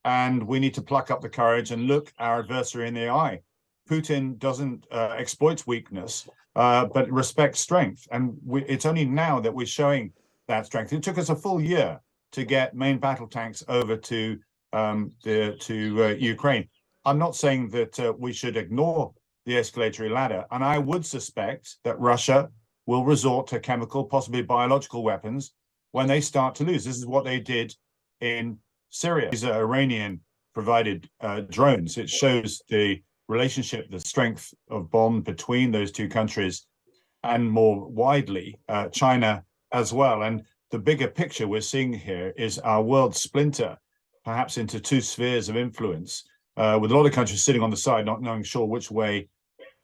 and we need to pluck up the courage and look our adversary in the eye. Putin doesn't exploit weakness, but respects strength. And it's only now that we're showing that strength. It took us a full year to get main battle tanks over to Ukraine. I'm not saying that we should ignore the escalatory ladder. And I would suspect that Russia will resort to chemical, possibly biological weapons when they start to lose. This is what they did in Syria. These are Iranian-provided drones. It shows the relationship, the strength of bond between those two countries, and more widely, China as well. And the bigger picture we're seeing here is our world splinter, perhaps into two spheres of influence, with a lot of countries sitting on the side, not knowing sure which way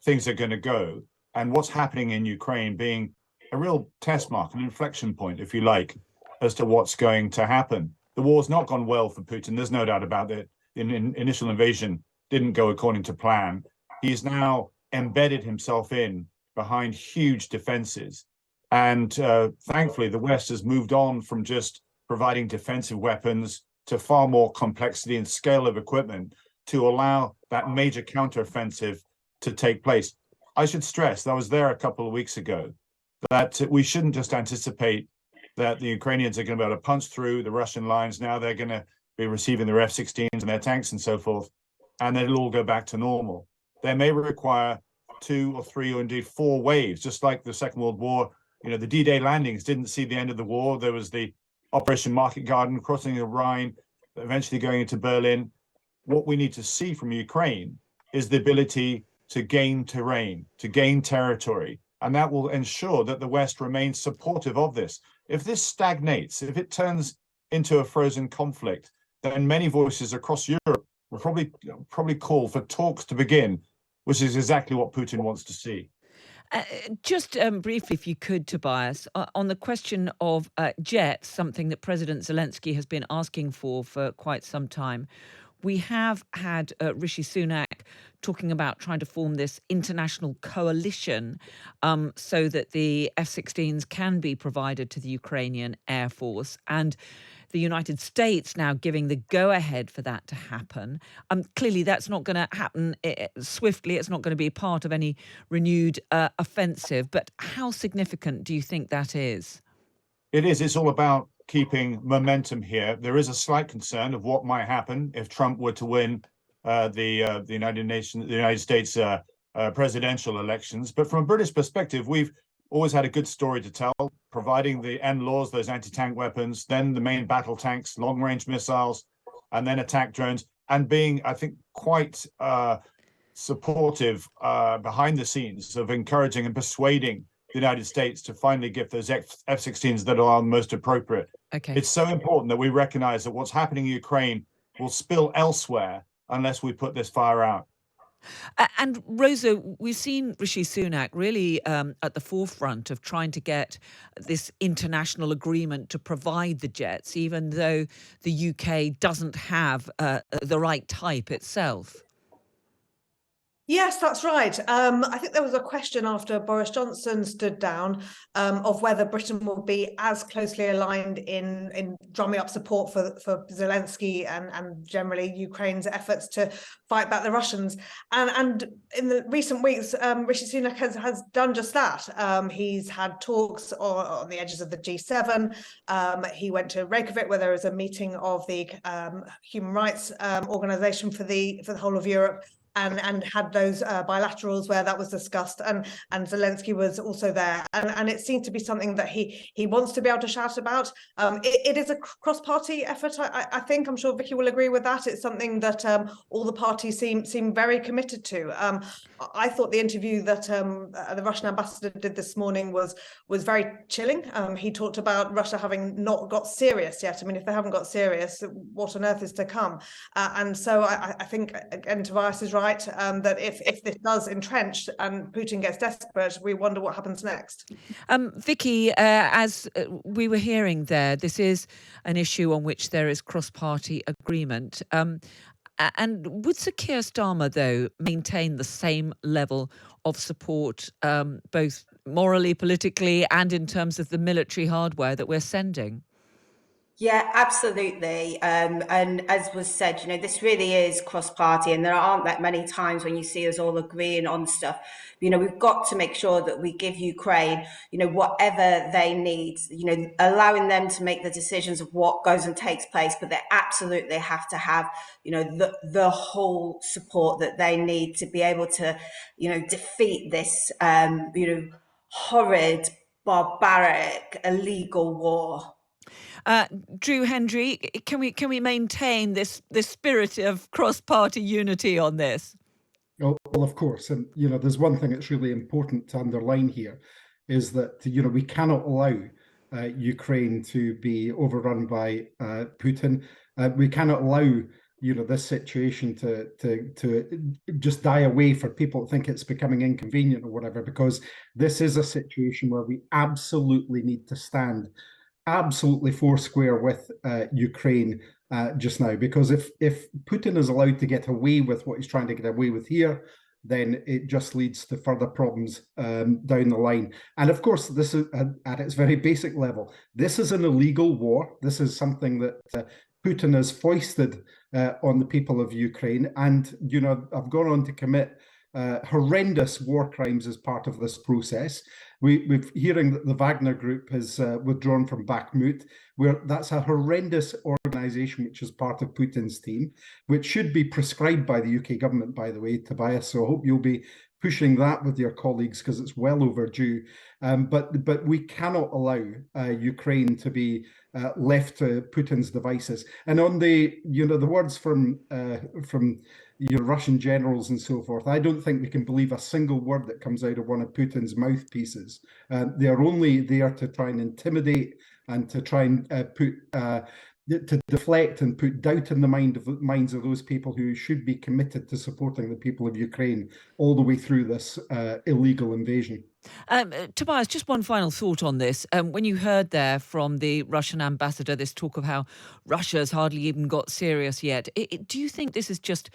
things are going to go. And what's happening in Ukraine being a real test mark, an inflection point, if you like, as to what's going to happen. The war's not gone well for Putin. There's no doubt about it. The initial invasion didn't go according to plan. He's now embedded himself in behind huge defenses. And thankfully, the West has moved on from just providing defensive weapons to far more complexity and scale of equipment to allow that major counteroffensive to take place. I should stress, I was there a couple of weeks ago, that we shouldn't just anticipate that the Ukrainians are going to be able to punch through the Russian lines. Now they're going to be receiving their F-16s and their tanks and so forth, and then it'll all go back to normal. They may require 2 or 3 or indeed 4 waves, just like the Second World War. You know, the D-Day landings didn't see the end of the war. There was the Operation Market Garden, crossing the Rhine, eventually going into Berlin. What we need to see from Ukraine is the ability to gain terrain, to gain territory, and that will ensure that the West remains supportive of this. If this stagnates, if it turns into a frozen conflict, then many voices across Europe will probably call for talks to begin, which is exactly what Putin wants to see. Just briefly, if you could, Tobias, on the question of jets, something that President Zelensky has been asking for quite some time. We have had Rishi Sunak talking about trying to form this international coalition so that the F-16s can be provided to the Ukrainian Air Force, and the United States now giving the go-ahead for that to happen. Clearly, that's not going to happen swiftly. It's not going to be part of any renewed offensive. But how significant do you think that is? It is. It's all about keeping momentum here. There is a slight concern of what might happen if Trump were to win the United States presidential elections. But from a British perspective, we've always had a good story to tell, providing the NLAWs, those anti-tank weapons, then the main battle tanks, long-range missiles, and then attack drones, and being, I think, quite supportive behind the scenes of encouraging and persuading the United States to finally give those F-16s that are most appropriate. Okay. It's so important that we recognize that what's happening in Ukraine will spill elsewhere unless we put this fire out. And Rosa, we've seen Rishi Sunak really at the forefront of trying to get this international agreement to provide the jets, even though the UK doesn't have the right type itself. Yes, that's right. I think there was a question after Boris Johnson stood down of whether Britain will be as closely aligned in drumming up support for Zelensky and generally Ukraine's efforts to fight back the Russians. And in the recent weeks, Rishi Sunak has done just that. He's had talks on the edges of the G7. He went to Reykjavik, where there is a meeting of the Human Rights Organization for the whole of Europe. And had those bilaterals where that was discussed, and Zelensky was also there, and it seemed to be something that he wants to be able to shout about. It is a cross-party effort. I think, I'm sure Vicky will agree with that. It's something that all the parties seem very committed to. I thought the interview that the Russian ambassador did this morning was very chilling. He talked about Russia having not got serious yet. I mean, if they haven't got serious, what on earth is to come? And so I think, again, Tobias is right. That if this does entrench and Putin gets desperate, we wonder what happens next. Vicky, as we were hearing there, this is an issue on which there is cross-party agreement. And would Sir Keir Starmer, though, maintain the same level of support, both morally, politically, and in terms of the military hardware that we're sending? Yeah, absolutely. And as was said, this really is cross-party, and there aren't that many times when you see us all agreeing on stuff. We've got to make sure that we give Ukraine, whatever they need, allowing them to make the decisions of what goes and takes place, but they absolutely have to have, the whole support that they need to be able to, defeat this, horrid, barbaric, illegal war. Drew Hendry, can we maintain this spirit of cross-party unity on this? Oh, well, of course. And, there's one thing that's really important to underline here is that, we cannot allow Ukraine to be overrun by Putin. We cannot allow, this situation to just die away for people that think it's becoming inconvenient or whatever, because this is a situation where we absolutely need to stand absolutely foursquare with Ukraine just now, because if Putin is allowed to get away with what he's trying to get away with here, then it just leads to further problems down the line. And of course, this is at its very basic level. This is an illegal war. This is something that Putin has foisted on the people of Ukraine, and I've gone on to commit horrendous war crimes as part of this process. We've hearing that the Wagner Group has withdrawn from Bakhmut, where that's a horrendous organisation which is part of Putin's team, which should be prescribed by the UK government, by the way, Tobias. So I hope you'll be pushing that with your colleagues, because it's well overdue. But we cannot allow Ukraine to be left to Putin's devices. And on the the words from Russian generals and so forth, I don't think we can believe a single word that comes out of one of Putin's mouthpieces. They are only there to try and intimidate and to try and to deflect and put doubt in the minds of those people who should be committed to supporting the people of Ukraine all the way through this illegal invasion. Tobias, just one final thought on this. When you heard there from the Russian ambassador this talk of how Russia's hardly even got serious yet, do you think this is just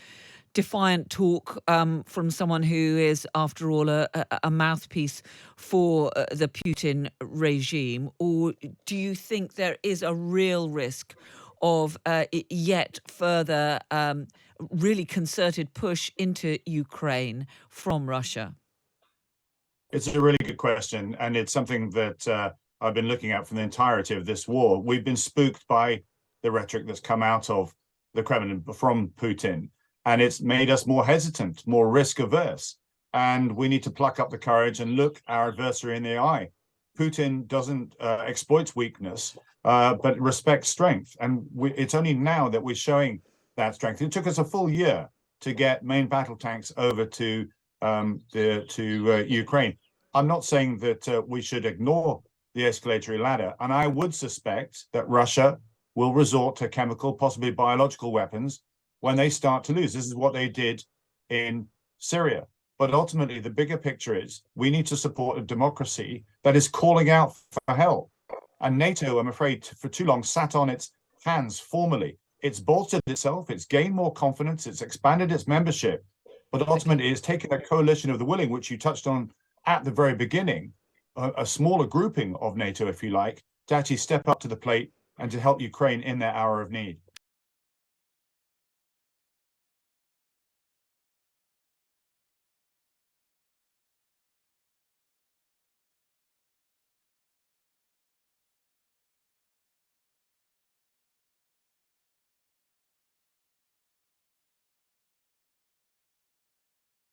defiant talk from someone who is, after all, a mouthpiece for the Putin regime? Or do you think there is a real risk of yet further really concerted push into Ukraine from Russia? It's a really good question, and it's something that I've been looking at from the entirety of this war. We've been spooked by the rhetoric that's come out of the Kremlin from Putin, and it's made us more hesitant, more risk averse. And we need to pluck up the courage and look our adversary in the eye. Putin doesn't exploit weakness, but respects strength. And it's only now that we're showing that strength. It took us a full year to get main battle tanks over to Ukraine. I'm not saying that we should ignore the escalatory ladder, and I would suspect that Russia will resort to chemical, possibly biological weapons when they start to lose. This is what they did in Syria. But ultimately, the bigger picture is we need to support a democracy that is calling out for help. And NATO, I'm afraid, for too long sat on its hands formally. It's bolstered itself, it's gained more confidence, it's expanded its membership. But ultimately, it's taken a coalition of the willing, which you touched on at the very beginning, a smaller grouping of NATO, if you like, to actually step up to the plate and to help Ukraine in their hour of need.